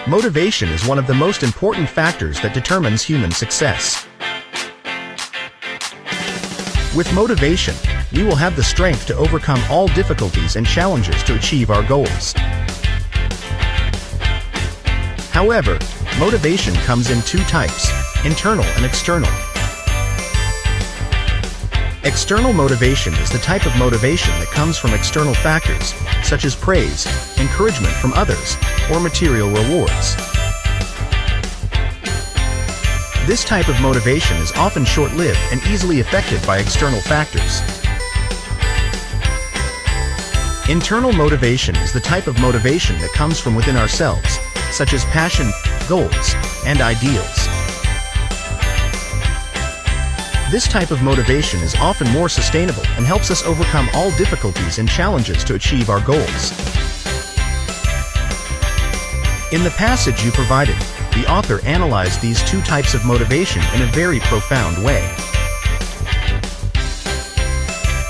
Motivation is one of the most important factors that determines human success. With motivation, we will have the strength to overcome all difficulties and challenges to achieve our goals. However, motivation comes in two types: internal and external. External motivation is the type of motivation that comes from external factors, such as praise, encouragement from others, or material rewards. This type of motivation is often short-lived and easily affected by external factors. Internal motivation is the type of motivation that comes from within ourselves, such as passion, goals, and ideals. This type of motivation is often more sustainable and helps us overcome all difficulties and challenges to achieve our goals. In the passage you provided, the author analyzed these two types of motivation in a very profound way.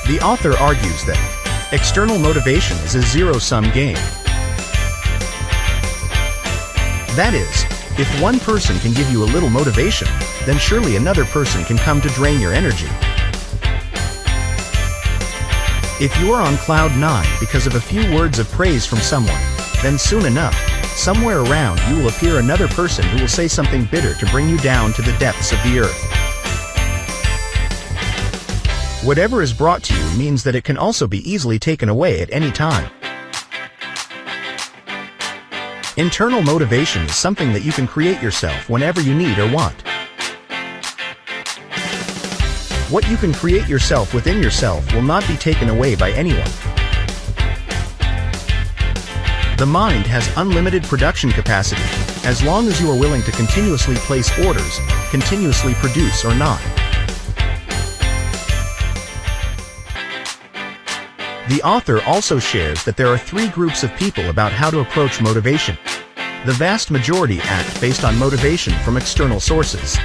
The author argues that external motivation is a zero-sum game. That is, if one person can give you a little motivation, then surely another person can come to drain your energy. If you are on cloud 9 because of a few words of praise from someone, then soon enough, somewhere around you will appear another person who will say something bitter to bring you down to the depths of the earth. Whatever is brought to you means that it can also be easily taken away at any time. Internal motivation is something that you can create yourself whenever you need or want. What you can create yourself within yourself will not be taken away by anyone. The mind has unlimited production capacity, as long as you are willing to continuously place orders, continuously produce or not. The author also shares that there are three groups of people about how to approach motivation. The vast majority act based on motivation from external sources.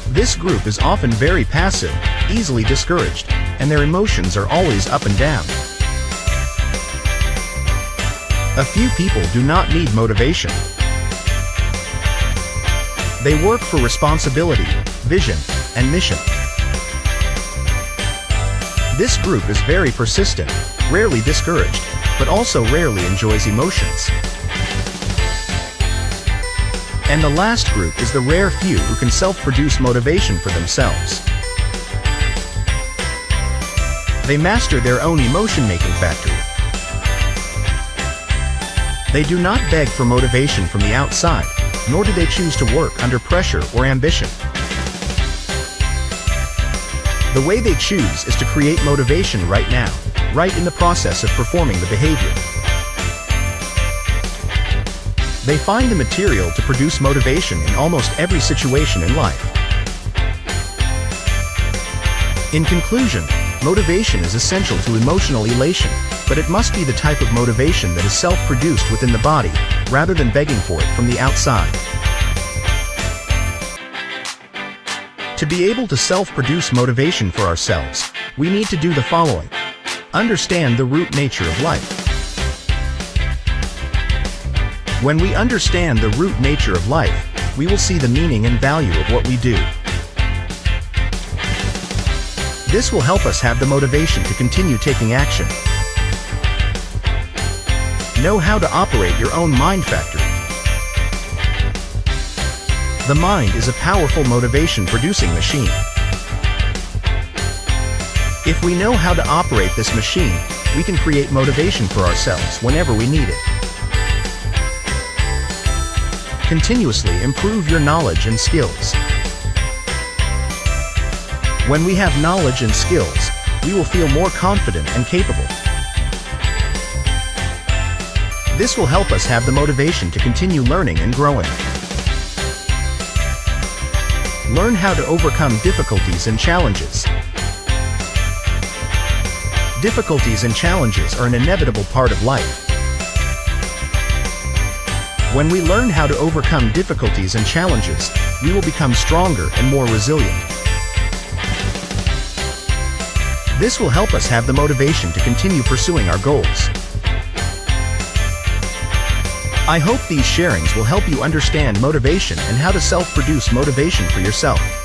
This group is often very passive, easily discouraged, and their emotions are always up and down. A few people do not need motivation. They work for responsibility, vision, and mission. This group is very persistent, rarely discouraged, but also rarely enjoys emotions. And the last group is the rare few who can self-produce motivation for themselves. They master their own emotion-making factory. They do not beg for motivation from the outside, nor do they choose to work under pressure or ambition. The way they choose is to create motivation right now, right in the process of performing the behavior. They find the material to produce motivation in almost every situation in life. In conclusion, motivation is essential to emotional elation, but it must be the type of motivation that is self-produced within the body, rather than begging for it from the outside. To be able to self-produce motivation for ourselves, we need to do the following. Understand the root nature of life. When we understand the root nature of life, we will see the meaning and value of what we do. This will help us have the motivation to continue taking action. Know how to operate your own mind factory. The mind is a powerful motivation-producing machine. If we know how to operate this machine, we can create motivation for ourselves whenever we need it. Continuously improve your knowledge and skills. When we have knowledge and skills, we will feel more confident and capable. This will help us have the motivation to continue learning and growing. Learn how to overcome difficulties and challenges. Difficulties and challenges are an inevitable part of life. When we learn how to overcome difficulties and challenges, we will become stronger and more resilient. This will help us have the motivation to continue pursuing our goals. I hope these sharings will help you understand motivation and how to self-produce motivation for yourself.